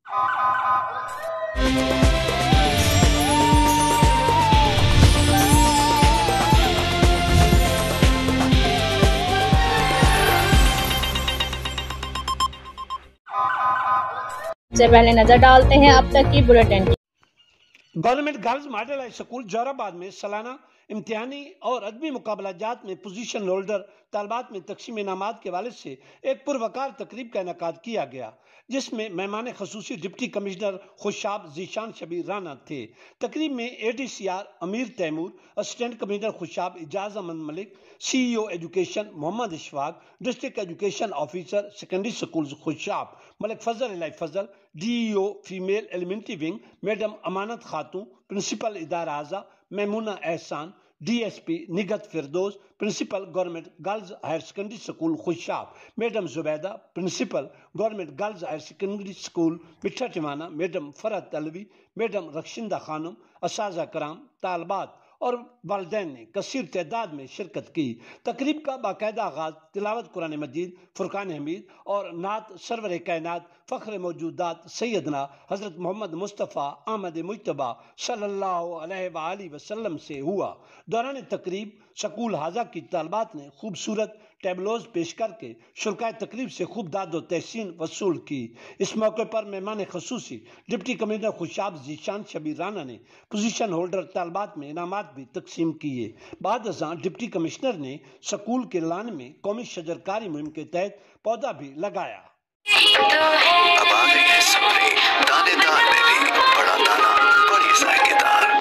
سے پہلے نظر ڈالتے ہیں اب تک کی بلیٹن کی۔ Government girls model high school Jauharabad میں سالانہ امتحانی اور ادبی مقابلہ جات میں پوزیشن ہولڈر طالبات میں تقسیم انعامات کے حوالے سے ایک پروقار تقریب کا انعقاد کیا گیا، جس میں مہمان خصوصی ڈپٹی کمشنر خوشاب ذیشان شبیر رانا تھے۔ تقریب میں ADCR Amir Taimur, assistant commissioner Khushab Ejaz Ahmad Malik, CEO education Muhammad Ashfaq, district education officer secondary schools Khushab Malik Fazal Elahi Fazal, DEO female elementary wing madam Amanat Khatoon, principal ادارہ اعضا Maimoona Ehsan, DSP Nighat Firdous, principal government girls higher secondary school Khushab madam Zubaida, principal government girls higher secondary school Mitha Tiwana madam فرحت Alvi, madam Rakhshanda خانم، اساتذہ کرام، طالبات اور والدین نے کثیر تعداد میں شرکت کی۔ تقریب کا باقاعدہ آغاز تلاوت قرآن مجید، فرقان حمید اور نعت سرور کائنات فخر موجودات سیدنا حضرت محمد مصطفیٰ احمد مجتبیٰ صلی اللہ علیہ وآلہ وسلم سے ہوا۔ دوران تقریب سکول حاضہ کی طالبات نے خوبصورت ٹیبلوز پیش کر کے شرکائے تقریب سے خوب داد و تحسین وصول کی۔ اس موقع پر مہمان خصوصی ڈپٹی کمشنر خوشاب ذیشان شبیر رانا نے پوزیشن ہولڈر طالبات میں انعامات بھی تقسیم کیے۔ بعد ازاں ڈپٹی کمشنر نے سکول کے لان میں قومی شجرکاری مہم کے تحت پودا بھی لگایا۔ اب آ گئی ہے سپرے، دانے دار میں بھی بڑا دانا، بڑی ذائقے دار۔